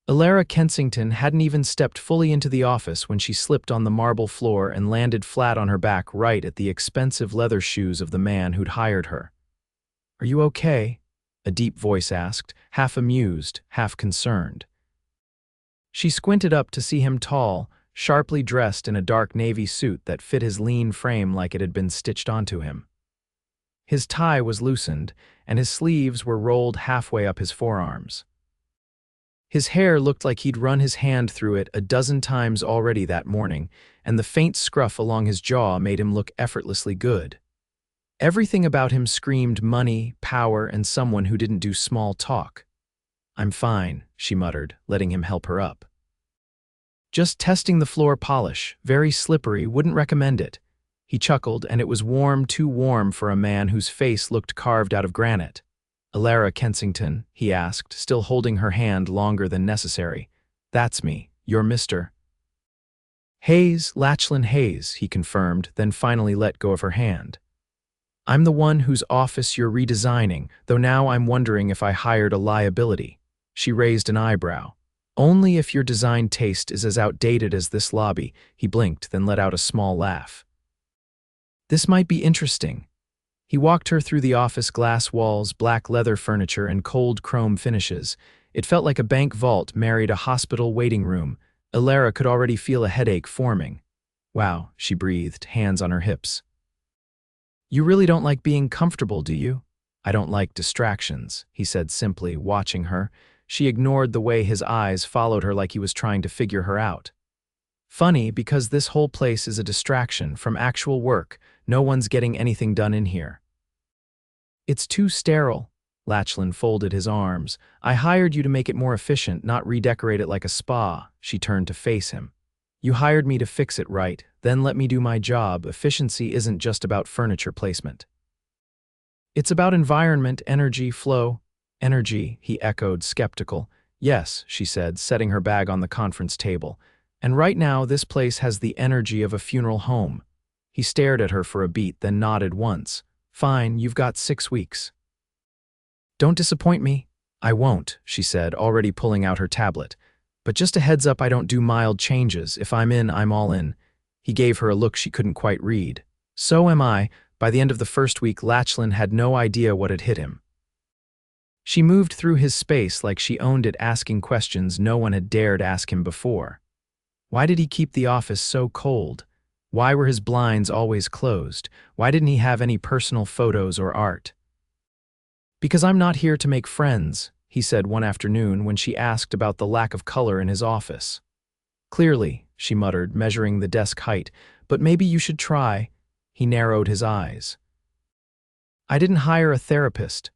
Elara Kensington hadn't even stepped fully into the office when she slipped on the marble floor and landed flat on her back right at the expensive leather shoes of the man who'd hired her. "Are you okay?" a deep voice asked, half amused, half concerned. She squinted up to see him tall, sharply dressed in a dark navy suit that fit his lean frame like it had been stitched onto him. His tie was loosened, and his sleeves were rolled halfway up his forearms. His hair looked like he'd run his hand through it a dozen times already that morning, and the faint scruff along his jaw made him look effortlessly good. Everything about him screamed money, power, and someone who didn't do small talk. "I'm fine," she muttered, letting him help her up. "Just testing the floor polish, very slippery, wouldn't recommend it." He chuckled, and it was warm, too warm for a man whose face looked carved out of granite. "Elara Kensington," he asked, still holding her hand longer than necessary. "That's me. You're Mr. Hayes, Lachlan Hayes," he confirmed, then finally let go of her hand. "I'm the one whose office you're redesigning, though now I'm wondering if I hired a liability." She raised an eyebrow. "Only if your design taste is as outdated as this lobby." He blinked, then let out a small laugh. "This might be interesting." He walked her through the office, glass walls, black leather furniture, and cold chrome finishes. It felt like a bank vault married a hospital waiting room. Elara could already feel a headache forming. "Wow," she breathed, hands on her hips. "You really don't like being comfortable, do you?" "I don't like distractions," he said simply, watching her. She ignored the way his eyes followed her like he was trying to figure her out. "Funny, because this whole place is a distraction from actual work. No one's getting anything done in here." "It's too sterile." Lachlan folded his arms. "I hired you to make it more efficient, not redecorate it like a spa." She turned to face him. "You hired me to fix it right, then let me do my job. Efficiency isn't just about furniture placement. It's about environment, energy, flow." "Energy," he echoed, skeptical. "Yes," she said, setting her bag on the conference table. "And right now this place has the energy of a funeral home." He stared at her for a beat, then nodded once. "Fine, you've got 6 weeks." "Don't disappoint me." "I won't," she said, already pulling out her tablet. "But just a heads up, I don't do mild changes. If I'm in, I'm all in." He gave her a look she couldn't quite read. "So am I." By the end of the first week, Lachlan had no idea what had hit him. She moved through his space like she owned it, asking questions no one had dared ask him before. Why did he keep the office so cold? Why were his blinds always closed? Why didn't he have any personal photos or art? "Because I'm not here to make friends," he said one afternoon when she asked about the lack of color in his office. "Clearly," she muttered, measuring the desk height, "but maybe you should try." He narrowed his eyes. "I didn't hire a therapist."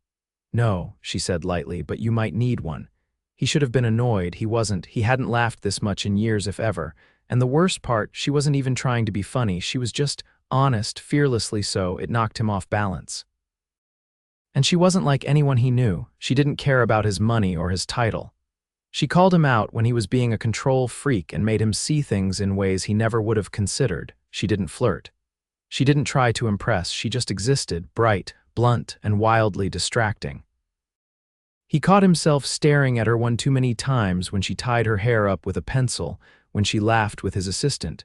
"No," she said lightly, "but you might need one." He should have been annoyed. He wasn't. He hadn't laughed this much in years, if ever. And the worst part, she wasn't even trying to be funny. She was just honest, fearlessly so. It knocked him off balance. And she wasn't like anyone he knew. She didn't care about his money or his title. She called him out when he was being a control freak and made him see things in ways he never would have considered. She didn't flirt. She didn't try to impress. She just existed, bright, blunt, and wildly distracting. He caught himself staring at her one too many times when she tied her hair up with a pencil, when she laughed with his assistant,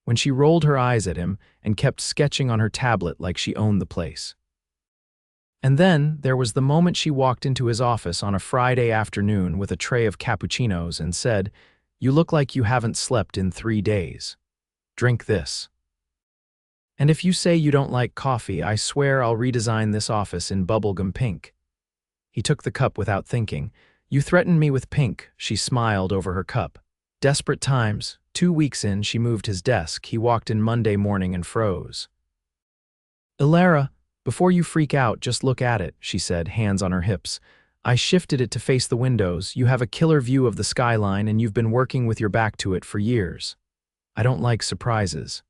when she rolled her eyes at him and kept sketching on her tablet like she owned the place. And then there was the moment she walked into his office on a Friday afternoon with a tray of cappuccinos and said, "You look like you haven't slept in 3 days. Drink this. And if you say you don't like coffee, I swear I'll redesign this office in bubblegum pink." He took the cup without thinking. "You threatened me with pink," she smiled over her cup. Desperate times. 2 weeks in, she moved his desk. He walked in Monday morning and froze. "Elara, before you freak out, just look at it," she said, hands on her hips. "I shifted it to face the windows. You have a killer view of the skyline, and you've been working with your back to it for years." "I don't like surprises."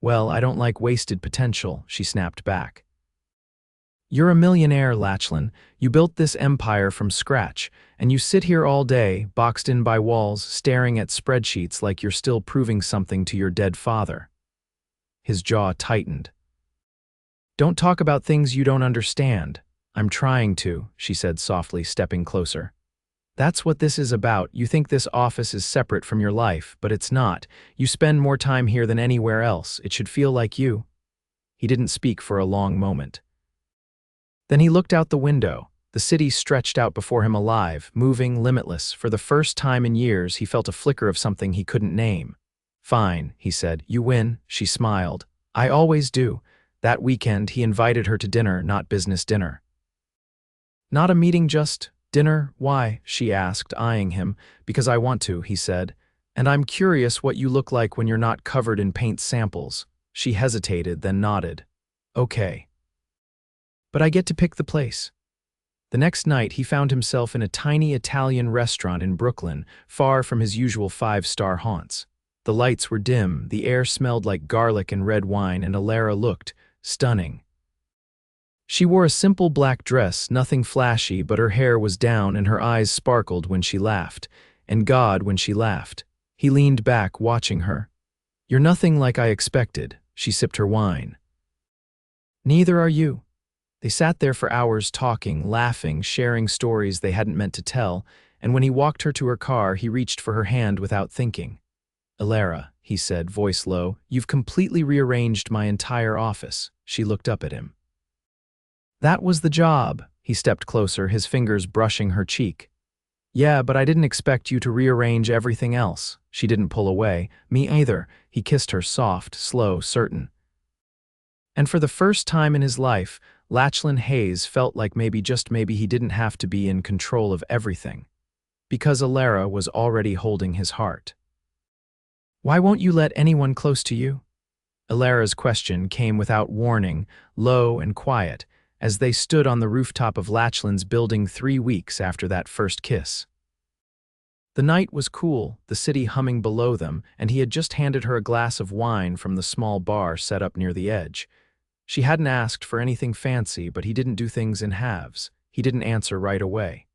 "Well, I don't like wasted potential," she snapped back. "You're a millionaire, Lachlan. You built this empire from scratch, and you sit here all day, boxed in by walls, staring at spreadsheets like you're still proving something to your dead father." His jaw tightened. "Don't talk about things you don't understand." "I'm trying to," she said softly, stepping closer. That's what this is about. You think this office is separate from your life, but it's not. You spend more time here than anywhere else. It should feel like you." He didn't speak for a long moment. Then he looked out the window. The city stretched out before him alive, moving, limitless. For the first time in years, he felt a flicker of something he couldn't name. "Fine," he said. "You win." She smiled. "I always do." That weekend, he invited her to dinner, not business dinner. "Not a meeting, just dinner?" "Why?" she asked, eyeing him. "Because I want to," he said. "And I'm curious what you look like when you're not covered in paint samples." She hesitated, then nodded. "Okay. But I get to pick the place." The next night, he found himself in a tiny Italian restaurant in Brooklyn, far from his usual five-star haunts. The lights were dim, the air smelled like garlic and red wine, and Elara looked stunning. She wore a simple black dress, nothing flashy, but her hair was down and her eyes sparkled when she laughed. And God, when she laughed. He leaned back, watching her. "You're nothing like I expected." She sipped her wine. "Neither are you." They sat there for hours talking, laughing, sharing stories they hadn't meant to tell, and when he walked her to her car, he reached for her hand without thinking. "Elara," he said, voice low, "you've completely rearranged my entire office." She looked up at him. "That was the job." He stepped closer, his fingers brushing her cheek. "Yeah, but I didn't expect you to rearrange everything else." She didn't pull away. "Me either." He kissed her, soft, slow, certain. And for the first time in his life, Lachlan Hayes felt like maybe, just maybe, he didn't have to be in control of everything. Because Elara was already holding his heart. "Why won't you let anyone close to you?" Elara's question came without warning, low and quiet, as they stood on the rooftop of Lachlan's building 3 weeks after that first kiss. The night was cool, the city humming below them, and he had just handed her a glass of wine from the small bar set up near the edge. She hadn't asked for anything fancy, but he didn't do things in halves. He didn't answer right away.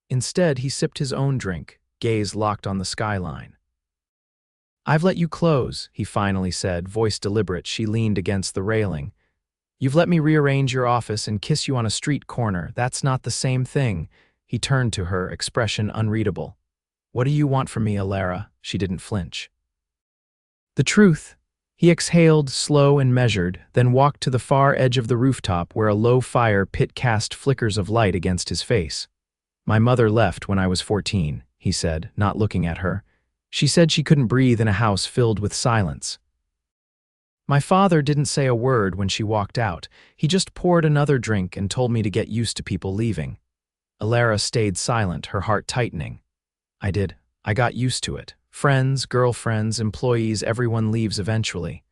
Instead, he sipped his own drink, gaze locked on the skyline. "I've let you close," he finally said, voice deliberate. She leaned against the railing. "You've let me rearrange your office and kiss you on a street corner. That's not the same thing." He turned to her, expression unreadable. "What do you want from me, Elara?" She didn't flinch. "The truth." He exhaled, slow and measured, then walked to the far edge of the rooftop where a low fire pit cast flickers of light against his face. "My mother left when I was 14, he said, not looking at her. "She said she couldn't breathe in a house filled with silence." "My father didn't say a word when she walked out. He just poured another drink and told me to get used to people leaving." Elara stayed silent, her heart tightening. I got used to it. Friends, girlfriends, employees, everyone leaves eventually.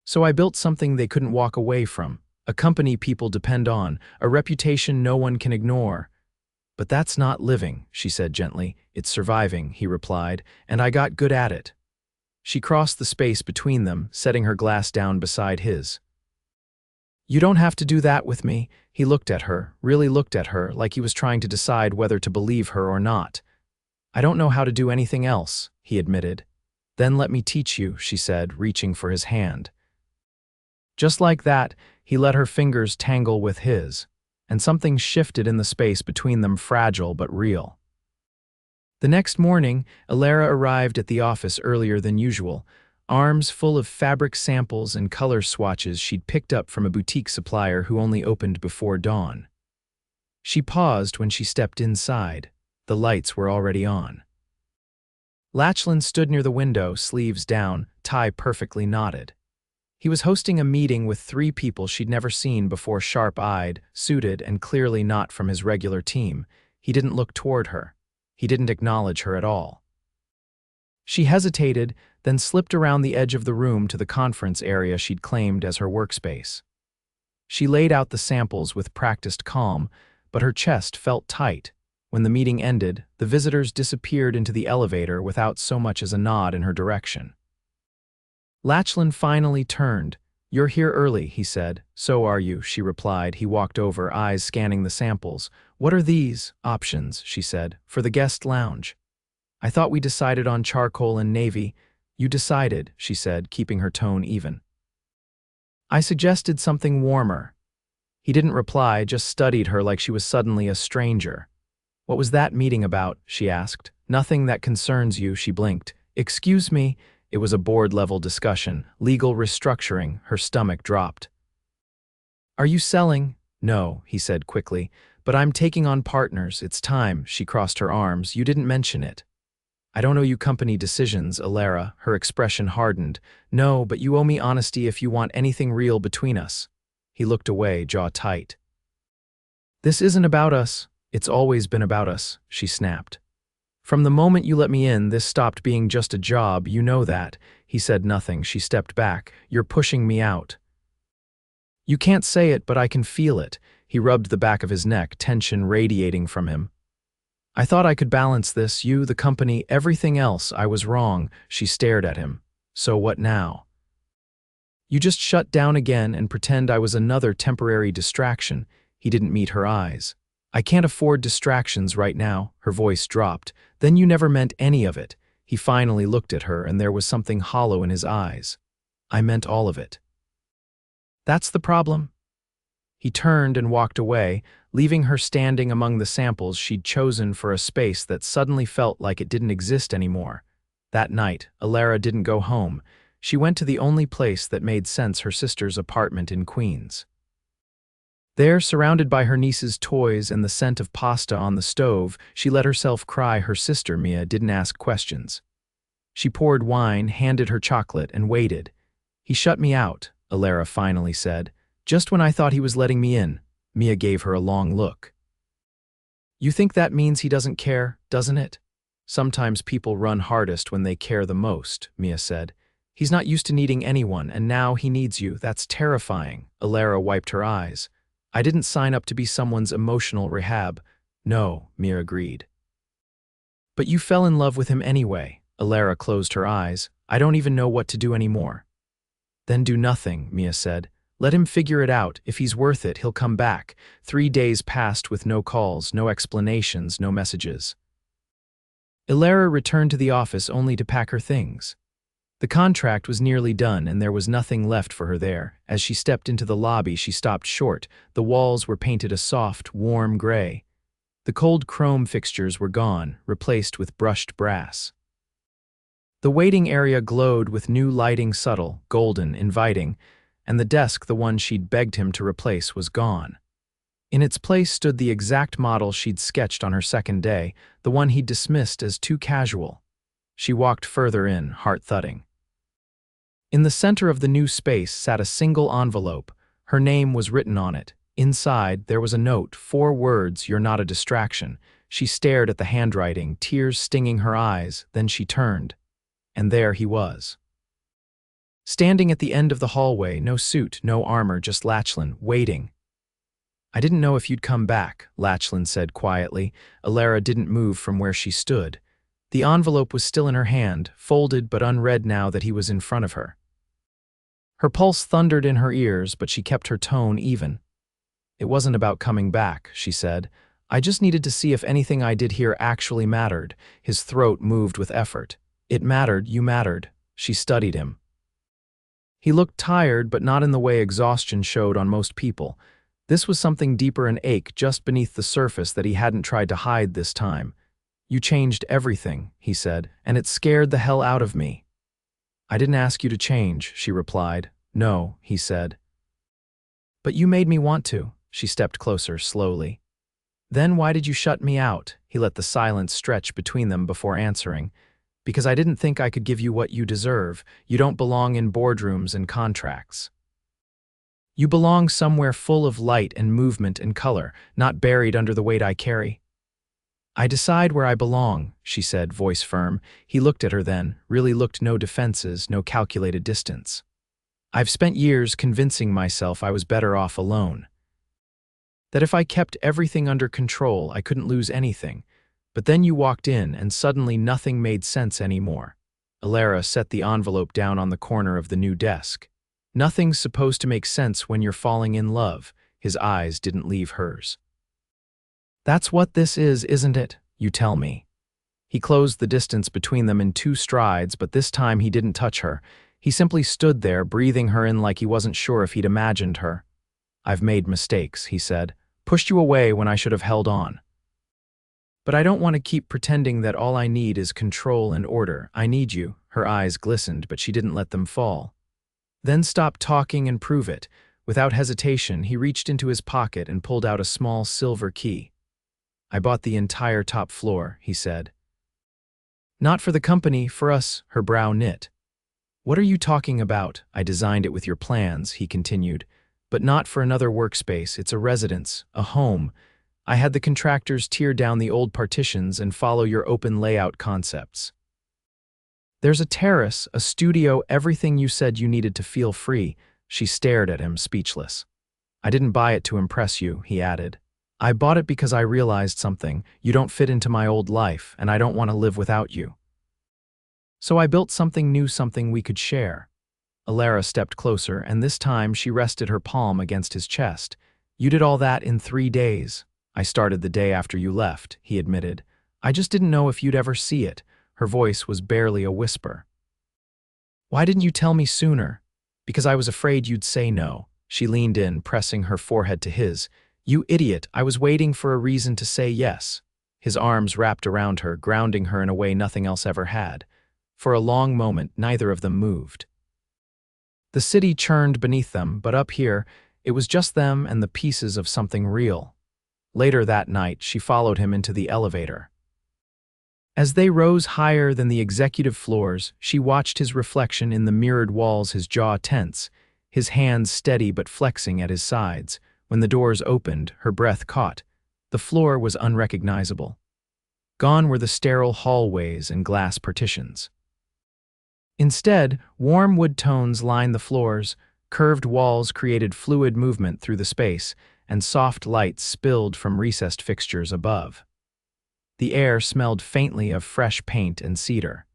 So I built something they couldn't walk away from, a company people depend on, a reputation no one can ignore. "But that's not living," she said gently. "It's surviving," he replied, "and I got good at it." She crossed the space between them, setting her glass down beside his. "You don't have to do that with me." He looked at her, really looked at her, like he was trying to decide whether to believe her or not. "I don't know how to do anything else," he admitted. "Then let me teach you," she said, reaching for his hand. Just like that, he let her fingers tangle with his, and something shifted in the space between them, fragile but real. The next morning, Elara arrived at the office earlier than usual, arms full of fabric samples and color swatches she'd picked up from a boutique supplier who only opened before dawn. She paused when she stepped inside. The lights were already on. Lachlan stood near the window, sleeves down, tie perfectly knotted. He was hosting a meeting with 3 people she'd never seen before, sharp-eyed, suited, and clearly not from his regular team. He didn't look toward her. He didn't acknowledge her at all. She hesitated, then slipped around the edge of the room to the conference area she'd claimed as her workspace. She laid out the samples with practiced calm, but her chest felt tight. When the meeting ended, the visitors disappeared into the elevator without so much as a nod in her direction. Lachlan finally turned. "You're here early," he said. "So are you," she replied. He walked over, eyes scanning the samples. "What are these?" "Options," she said, "for the guest lounge." "I thought we decided on charcoal and navy." "You decided," she said, keeping her tone even. "I suggested something warmer." He didn't reply, just studied her like she was suddenly a stranger. What was that meeting about? She asked. Nothing that concerns you, she blinked. Excuse me? It was a board-level discussion. Legal restructuring. Her stomach dropped. Are you selling? No, he said quickly. But I'm taking on partners. It's time. She crossed her arms. You didn't mention it. I don't owe you company decisions, Elara. Her expression hardened. No, but you owe me honesty if you want anything real between us. He looked away, jaw tight. This isn't about us. It's always been about us, she snapped. From the moment you let me in, this stopped being just a job, you know that. He said nothing. She stepped back. You're pushing me out. You can't say it, but I can feel it. He rubbed the back of his neck, tension radiating from him. I thought I could balance this, you, the company, everything else. I was wrong. She stared at him. So what now? You just shut down again and pretend I was another temporary distraction. He didn't meet her eyes. I can't afford distractions right now. Her voice dropped. Then you never meant any of it. He finally looked at her, and there was something hollow in his eyes. I meant all of it. That's the problem. He turned and walked away, leaving her standing among the samples she'd chosen for a space that suddenly felt like it didn't exist anymore. That night, Elara didn't go home. She went to the only place that made sense, her sister's apartment in Queens. There, surrounded by her niece's toys and the scent of pasta on the stove, she let herself cry. Her sister, Mia, didn't ask questions. She poured wine, handed her chocolate, and waited. He shut me out, Elara finally said. Just when I thought he was letting me in. Mia gave her a long look. You think that means he doesn't care, doesn't it? Sometimes people run hardest when they care the most, Mia said. He's not used to needing anyone, and now he needs you. That's terrifying. Elara wiped her eyes. I didn't sign up to be someone's emotional rehab. No, Mia agreed. But you fell in love with him anyway. Elara closed her eyes. I don't even know what to do anymore. Then do nothing, Mia said. Let him figure it out. If he's worth it, he'll come back. 3 days passed with no calls, no explanations, no messages. Elara returned to the office only to pack her things. The contract was nearly done, and there was nothing left for her there. As she stepped into the lobby, she stopped short. The walls were painted a soft, warm gray. The cold chrome fixtures were gone, replaced with brushed brass. The waiting area glowed with new lighting, subtle, golden, inviting, and the desk, the one she'd begged him to replace, was gone. In its place stood the exact model she'd sketched on her second day, the one he'd dismissed as too casual. She walked further in, heart thudding. In the center of the new space sat a single envelope. Her name was written on it. Inside, there was a note, 4 words, "You're not a distraction." She stared at the handwriting, tears stinging her eyes, then she turned. And there he was. Standing at the end of the hallway, no suit, no armor, just Lachlan, waiting. I didn't know if you'd come back, Lachlan said quietly. Elara didn't move from where she stood. The envelope was still in her hand, folded but unread now that he was in front of her. Her pulse thundered in her ears, but she kept her tone even. It wasn't about coming back, she said. I just needed to see if anything I did here actually mattered. His throat moved with effort. It mattered, you mattered. She studied him. He looked tired, but not in the way exhaustion showed on most people. This was something deeper, an ache just beneath the surface that he hadn't tried to hide this time. You changed everything, he said, and it scared the hell out of me. I didn't ask you to change, she replied. No, he said. But you made me want to. She stepped closer, slowly. Then why did you shut me out? He let the silence stretch between them before answering. Because I didn't think I could give you what you deserve. You don't belong in boardrooms and contracts. You belong somewhere full of light and movement and color, not buried under the weight I carry. I decide where I belong, she said, voice firm. He looked at her then, really looked, no defenses, no calculated distance. I've spent years convincing myself I was better off alone. That if I kept everything under control, I couldn't lose anything. But then you walked in, and suddenly nothing made sense anymore. Elara set the envelope down on the corner of the new desk. Nothing's supposed to make sense when you're falling in love. His eyes didn't leave hers. That's what this is, isn't it? You tell me. He closed the distance between them in 2 strides, but this time he didn't touch her. He simply stood there, breathing her in like he wasn't sure if he'd imagined her. I've made mistakes, he said. Pushed you away when I should have held on. But I don't want to keep pretending that all I need is control and order. I need you." Her eyes glistened, but she didn't let them fall. "Then stop talking and prove it." Without hesitation, he reached into his pocket and pulled out a small silver key. "I bought the entire top floor," he said. "Not for the company, for us," her brow knit. "What are you talking about?" "I designed it with your plans," he continued. "But not for another workspace. It's a residence, a home. I had the contractors tear down the old partitions and follow your open layout concepts. There's a terrace, a studio, everything you said you needed to feel free." She stared at him, speechless. "I didn't buy it to impress you," he added. "I bought it because I realized something. You don't fit into my old life, and I don't want to live without you. So I built something new, something we could share." Elara stepped closer, and this time she rested her palm against his chest. "You did all that in 3 days. I started the day after you left," he admitted. "I just didn't know if you'd ever see it." Her voice was barely a whisper. "Why didn't you tell me sooner?" "Because I was afraid you'd say no." She leaned in, pressing her forehead to his. "You idiot, I was waiting for a reason to say yes." His arms wrapped around her, grounding her in a way nothing else ever had. For a long moment, neither of them moved. The city churned beneath them, but up here, it was just them and the pieces of something real. Later that night, she followed him into the elevator. As they rose higher than the executive floors, she watched his reflection in the mirrored walls, his jaw tense, his hands steady but flexing at his sides. When the doors opened, her breath caught. The floor was unrecognizable. Gone were the sterile hallways and glass partitions. Instead, warm wood tones lined the floors, curved walls created fluid movement through the space, and soft lights spilled from recessed fixtures above. The air smelled faintly of fresh paint and cedar.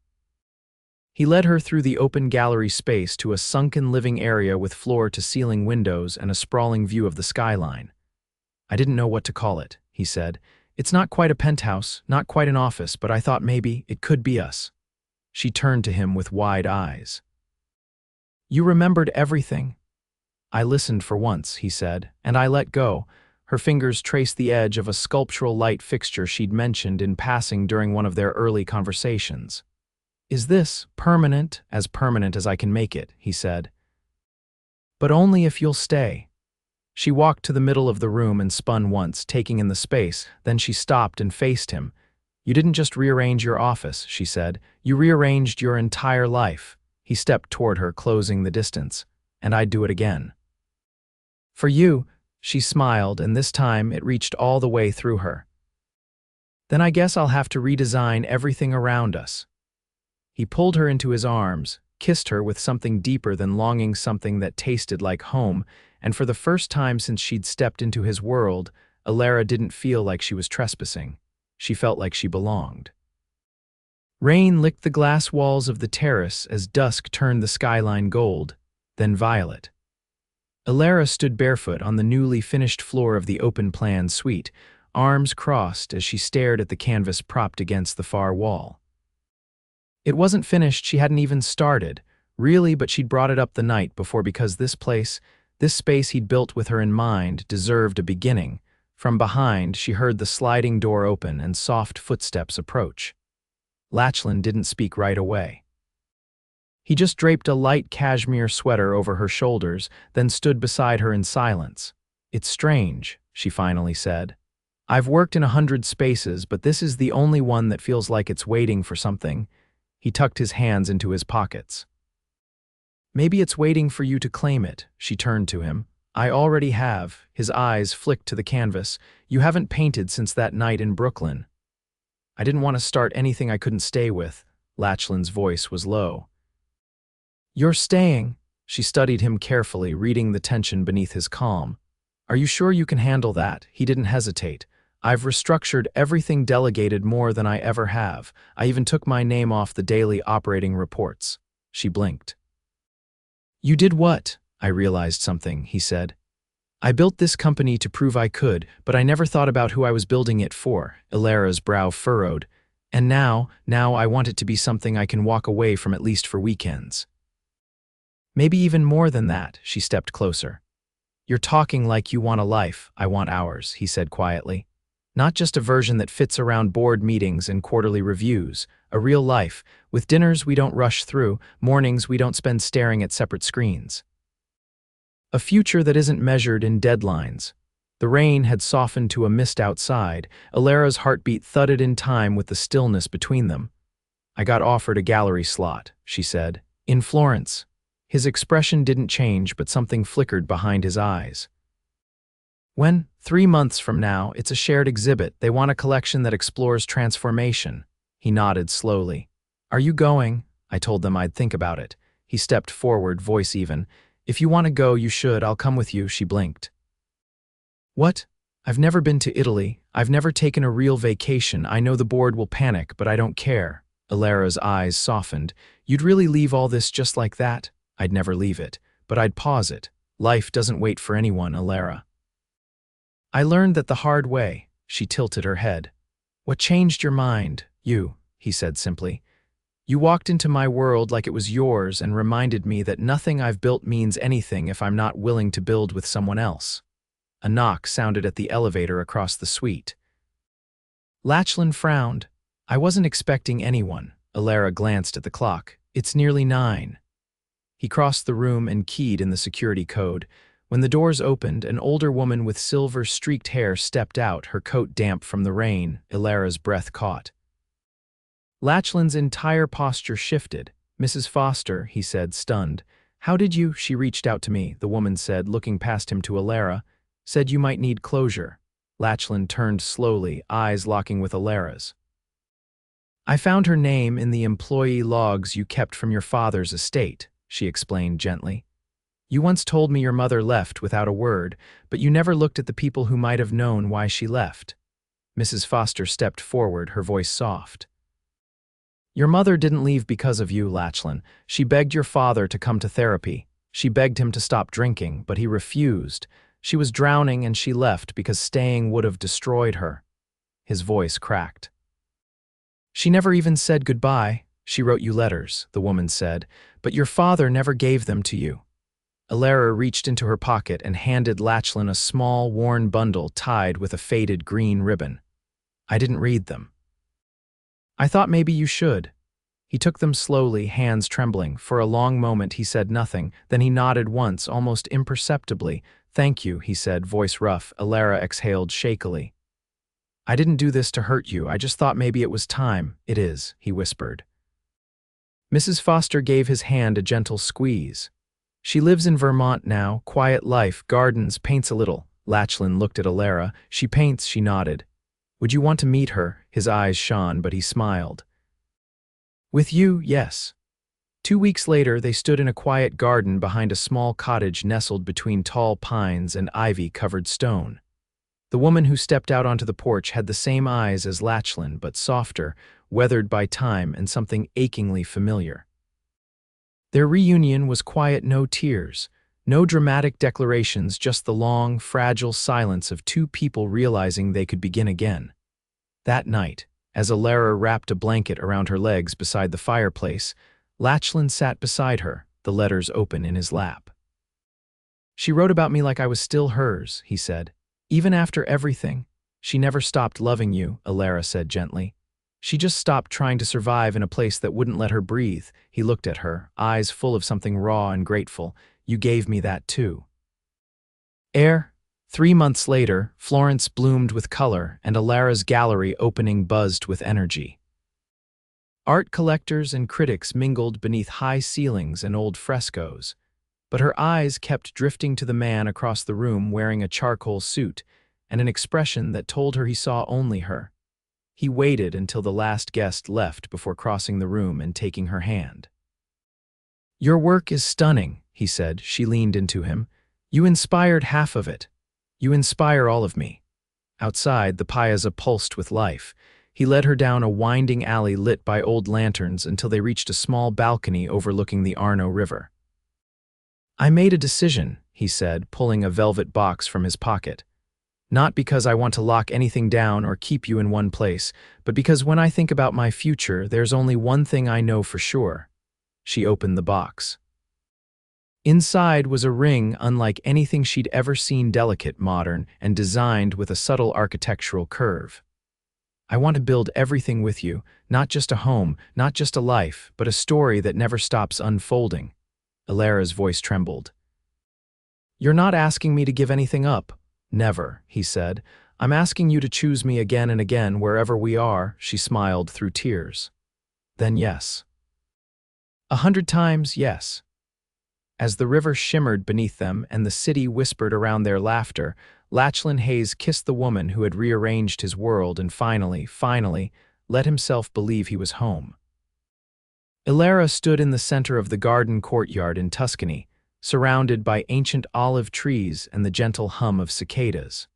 He led her through the open gallery space to a sunken living area with floor-to-ceiling windows and a sprawling view of the skyline. "I didn't know what to call it," he said. "It's not quite a penthouse, not quite an office, but I thought maybe it could be us." She turned to him with wide eyes. "You remembered everything." "I listened for once," he said, "and I let go." Her fingers traced the edge of a sculptural light fixture she'd mentioned in passing during one of their early conversations. "Is this permanent as I can make it?" he said. "But only if you'll stay." She walked to the middle of the room and spun once, taking in the space, then she stopped and faced him. "You didn't just rearrange your office," she said. "You rearranged your entire life." He stepped toward her, closing the distance. "And I'd do it again." "For you," she smiled, and this time it reached all the way through her. "Then I guess I'll have to redesign everything around us." He pulled her into his arms, kissed her with something deeper than longing, something that tasted like home, and for the first time since she'd stepped into his world, Elara didn't feel like she was trespassing. She felt like she belonged. Rain licked the glass walls of the terrace as dusk turned the skyline gold, then violet. Elara stood barefoot on the newly finished floor of the open-plan suite, arms crossed as she stared at the canvas propped against the far wall. It wasn't finished, she hadn't even started, really, but she'd brought it up the night before because this place, this space he'd built with her in mind, deserved a beginning. From behind, she heard the sliding door open and soft footsteps approach. Lachlan didn't speak right away. He just draped a light cashmere sweater over her shoulders, then stood beside her in silence. "It's strange," she finally said. "I've worked in 100 spaces, but this is the only one that feels like it's waiting for something." He tucked his hands into his pockets. "Maybe it's waiting for you to claim it." She turned to him. "I already have." His eyes flicked to the canvas. "You haven't painted since that night in Brooklyn." "I didn't want to start anything I couldn't stay with." Lachlan's voice was low. "You're staying." She studied him carefully, reading the tension beneath his calm. "Are you sure you can handle that?" He didn't hesitate. "I've restructured everything, delegated more than I ever have. I even took my name off the daily operating reports." She blinked. "You did what?" "I realized something," he said. "I built this company to prove I could, but I never thought about who I was building it for." Elara's brow furrowed. "And now I want it to be something I can walk away from, at least for weekends." "Maybe even more than that." She stepped closer. "You're talking like you want a life." "I want ours," he said quietly. Not just a version that fits around board meetings and quarterly reviews, a real life, with dinners we don't rush through, mornings we don't spend staring at separate screens. A future that isn't measured in deadlines. The rain had softened to a mist outside. Elara's heartbeat thudded in time with the stillness between them. "I got offered a gallery slot," she said. "In Florence." His expression didn't change, but something flickered behind his eyes. "When? 3 months from now, it's a shared exhibit. They want a collection that explores transformation." He nodded slowly. "Are you going?" I told them I'd think about it. He stepped forward, voice even. "If you want to go, you should. I'll come with you," she blinked. "What? I've never been to Italy. I've never taken a real vacation. I know the board will panic, but I don't care." Elara's eyes softened. "You'd really leave all this just like that?" "I'd never leave it, but I'd pause it. Life doesn't wait for anyone, Elara." "I learned that the hard way." She tilted her head. "What changed your mind?" "You," he said simply. "You walked into my world like it was yours and reminded me that nothing I've built means anything if I'm not willing to build with someone else." A knock sounded at the elevator across the suite. Lachlan frowned. "I wasn't expecting anyone." Elara glanced at the clock. "It's nearly 9. He crossed the room and keyed in the security code. When the doors opened, an older woman with silver-streaked hair stepped out, her coat damp from the rain. Elara's breath caught. Lachlan's entire posture shifted. "Mrs. Foster," he said, stunned. "How did you—" "She reached out to me," the woman said, looking past him to Elara. "Said you might need closure." Lachlan turned slowly, eyes locking with Elara's. "I found her name in the employee logs you kept from your father's estate," she explained gently. "You once told me your mother left without a word, but you never looked at the people who might have known why she left." Mrs. Foster stepped forward, her voice soft. "Your mother didn't leave because of you, Lachlan. She begged your father to come to therapy. She begged him to stop drinking, but he refused. She was drowning and she left because staying would have destroyed her." His voice cracked. "She never even said goodbye. She wrote you letters," the woman said, "but your father never gave them to you." Elara reached into her pocket and handed Lachlan a small, worn bundle tied with a faded green ribbon. "I didn't read them." "I thought maybe you should." He took them slowly, hands trembling. For a long moment he said nothing, then he nodded once, almost imperceptibly. "Thank you," he said, voice rough. Elara exhaled shakily. "I didn't do this to hurt you. I just thought maybe it was time." "It is," he whispered. Mrs. Foster gave his hand a gentle squeeze. "She lives in Vermont now, quiet life, gardens, paints a little." Lachlan looked at Elara. "She paints," she nodded. "Would you want to meet her?" His eyes shone, but he smiled. "With you, yes." 2 weeks later, they stood in a quiet garden behind a small cottage nestled between tall pines and ivy-covered stone. The woman who stepped out onto the porch had the same eyes as Lachlan, but softer, weathered by time and something achingly familiar. Their reunion was quiet, no tears, no dramatic declarations, just the long, fragile silence of two people realizing they could begin again. That night, as Elara wrapped a blanket around her legs beside the fireplace, Lachlan sat beside her, the letters open in his lap. "She wrote about me like I was still hers," he said. "Even after everything. She never stopped loving you," Elara said gently. "She just stopped trying to survive in a place that wouldn't let her breathe." He looked at her, eyes full of something raw and grateful. "You gave me that too." 3 months later, Florence bloomed with color, and Elara's gallery opening buzzed with energy. Art collectors and critics mingled beneath high ceilings and old frescoes, but her eyes kept drifting to the man across the room wearing a charcoal suit and an expression that told her he saw only her. He waited until the last guest left before crossing the room and taking her hand. "Your work is stunning," he said. She leaned into him. "You inspired half of it. You inspire all of me." Outside, the piazza pulsed with life. He led her down a winding alley lit by old lanterns until they reached a small balcony overlooking the Arno River. "I made a decision," he said, pulling a velvet box from his pocket. "Not because I want to lock anything down or keep you in one place, but because when I think about my future, there's only one thing I know for sure." She opened the box. Inside was a ring unlike anything she'd ever seen, delicate, modern, and designed with a subtle architectural curve. I want to build everything with you, not just a home, not just a life, but a story that never stops unfolding. Elara's voice trembled. You're not asking me to give anything up. Never, he said. I'm asking you to choose me again and again wherever we are, she smiled through tears. Then yes. 100 times yes. As the river shimmered beneath them and the city whispered around their laughter, Lachlan Hayes kissed the woman who had rearranged his world and finally, let himself believe he was home. Elara stood in the center of the garden courtyard in Tuscany, surrounded by ancient olive trees and the gentle hum of cicadas.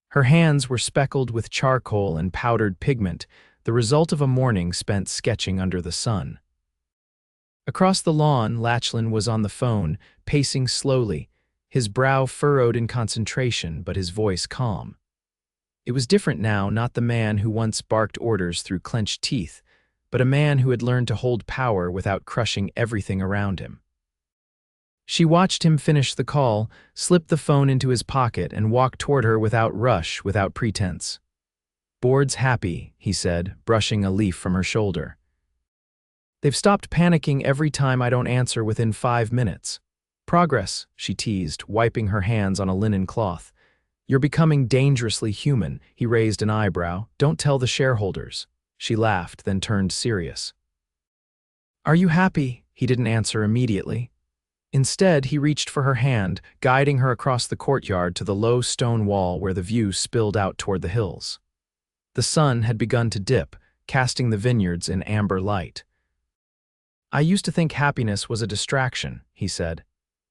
Her hands were speckled with charcoal and powdered pigment, the result of a morning spent sketching under the sun. Across the lawn, Lachlan was on the phone, pacing slowly, his brow furrowed in concentration but his voice calm. It was different now, not the man who once barked orders through clenched teeth, but a man who had learned to hold power without crushing everything around him. She watched him finish the call, slip the phone into his pocket, and walk toward her without rush, without pretense. "Board's happy," he said, brushing a leaf from her shoulder. "They've stopped panicking every time I don't answer within 5 minutes. Progress," she teased, wiping her hands on a linen cloth. "You're becoming dangerously human." He raised an eyebrow. "Don't tell the shareholders." She laughed, then turned serious. "Are you happy?" He didn't answer immediately. Instead, he reached for her hand, guiding her across the courtyard to the low stone wall where the view spilled out toward the hills. The sun had begun to dip, casting the vineyards in amber light. "I used to think happiness was a distraction," he said.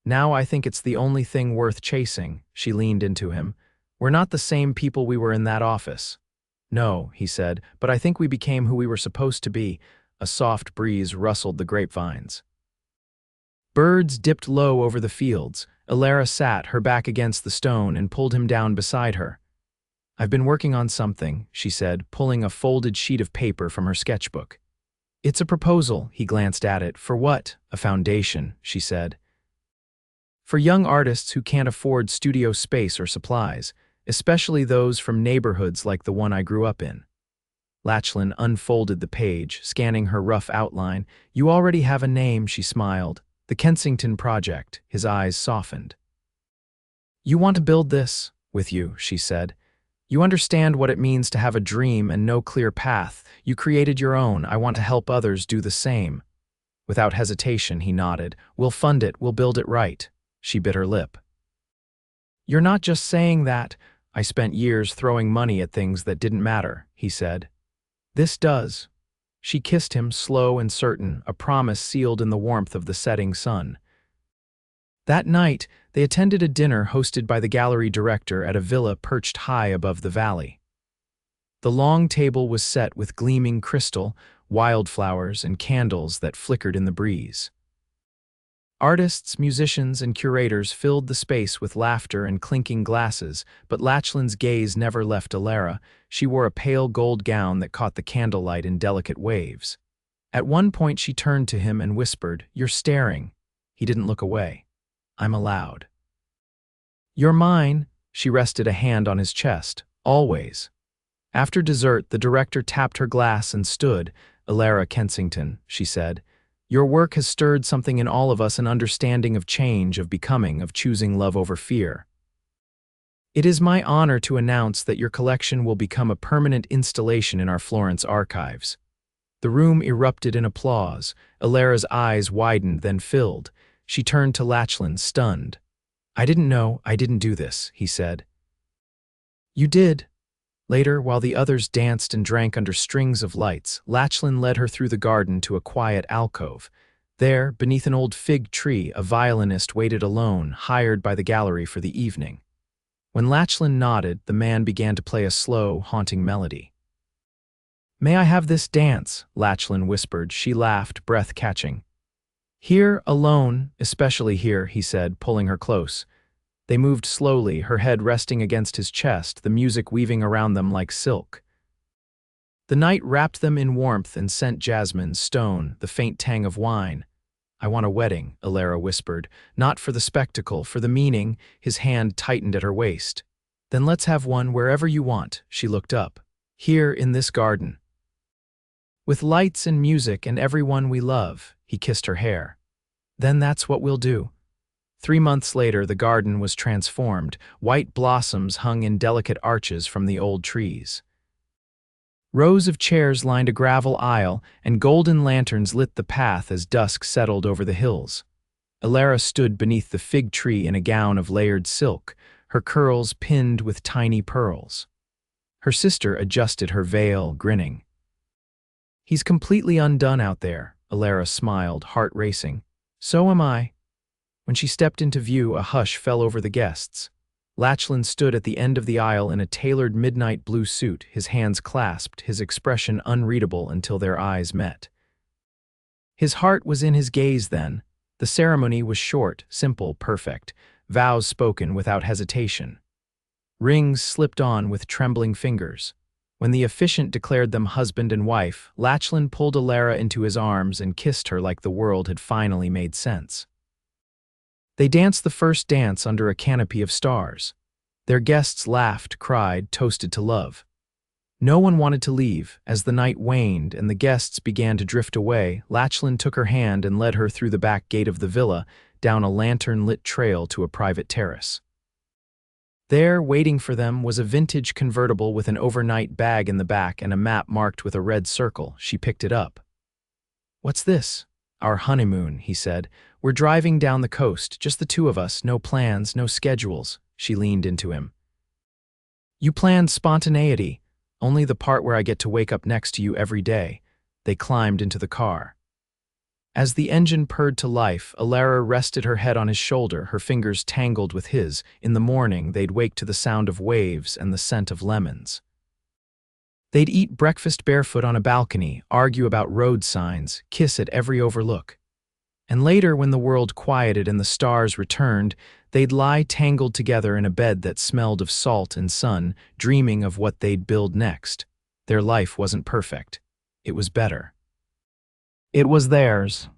"Now I think it's the only thing worth chasing." She leaned into him. "We're not the same people we were in that office." "No," he said, "but I think we became who we were supposed to be." A soft breeze rustled the grapevines. Birds dipped low over the fields. Elara sat, her back against the stone, and pulled him down beside her. "I've been working on something," she said, pulling a folded sheet of paper from her sketchbook. "It's a proposal." He glanced at it. "For what?" "A foundation," she said. "For young artists who can't afford studio space or supplies, especially those from neighborhoods like the one I grew up in." Lachlan unfolded the page, scanning her rough outline. "You already have a name," she smiled. "The Kensington Project." His eyes softened. "You want to build this with you," she said. "You understand what it means to have a dream and no clear path. You created your own. I want to help others do the same." Without hesitation, he nodded. "We'll fund it. We'll build it right." She bit her lip. "You're not just saying that. I spent years throwing money at things that didn't matter," he said. "This does." She kissed him, slow and certain, a promise sealed in the warmth of the setting sun. That night, they attended a dinner hosted by the gallery director at a villa perched high above the valley. The long table was set with gleaming crystal, wildflowers, and candles that flickered in the breeze. Artists, musicians, and curators filled the space with laughter and clinking glasses, but Lachlan's gaze never left Elara. She wore a pale gold gown that caught the candlelight in delicate waves. At one point she turned to him and whispered, "You're staring." He didn't look away. "I'm allowed." "You're mine." She rested a hand on his chest. "Always." After dessert, the director tapped her glass and stood. "Elara Kensington," she said. "Your work has stirred something in all of us, an understanding of change, of becoming, of choosing love over fear. It is my honor to announce that your collection will become a permanent installation in our Florence archives." The room erupted in applause. Elara's eyes widened, then filled. She turned to Lachlan, stunned. I didn't do this," he said. "You did." Later, while the others danced and drank under strings of lights, Lachlan led her through the garden to a quiet alcove. There, beneath an old fig tree, a violinist waited alone, hired by the gallery for the evening. When Lachlan nodded, the man began to play a slow, haunting melody. "May I have this dance?" Lachlan whispered. She laughed, breath catching. "Here, alone, especially here," he said, pulling her close. They moved slowly, her head resting against his chest, the music weaving around them like silk. The night wrapped them in warmth and scent jasmine, stone, the faint tang of wine. I want a wedding, Elara whispered. Not for the spectacle, for the meaning. His hand tightened at her waist. Then let's have one wherever you want, she looked up. Here in this garden. With lights and music and everyone we love, he kissed her hair. Then that's what we'll do. 3 months later, the garden was transformed. White blossoms hung in delicate arches from the old trees. Rows of chairs lined a gravel aisle, and golden lanterns lit the path as dusk settled over the hills. Elara stood beneath the fig tree in a gown of layered silk, her curls pinned with tiny pearls. Her sister adjusted her veil, grinning. He's completely undone out there, Elara smiled, heart racing. So am I. When she stepped into view, a hush fell over the guests. Lachlan stood at the end of the aisle in a tailored midnight blue suit, his hands clasped, his expression unreadable until their eyes met. His heart was in his gaze then. The ceremony was short, simple, perfect, vows spoken without hesitation. Rings slipped on with trembling fingers. When the officiant declared them husband and wife, Lachlan pulled Elara into his arms and kissed her like the world had finally made sense. They danced the first dance under a canopy of stars. Their guests laughed, cried, toasted to love. No one wanted to leave. As the night waned and the guests began to drift away, Lachlan took her hand and led her through the back gate of the villa, down a lantern-lit trail to a private terrace. There, waiting for them, was a vintage convertible with an overnight bag in the back and a map marked with a red circle. She picked it up. "What's this?" "Our honeymoon," he said. "We're driving down the coast, just the two of us, no plans, no schedules." She leaned into him. "You planned spontaneity, only the part where I get to wake up next to you every day." They climbed into the car. As the engine purred to life, Elara rested her head on his shoulder, her fingers tangled with his. In the morning, they'd wake to the sound of waves and the scent of lemons. They'd eat breakfast barefoot on a balcony, argue about road signs, kiss at every overlook. And later, when the world quieted and the stars returned, they'd lie tangled together in a bed that smelled of salt and sun, dreaming of what they'd build next. Their life wasn't perfect. It was better. It was theirs.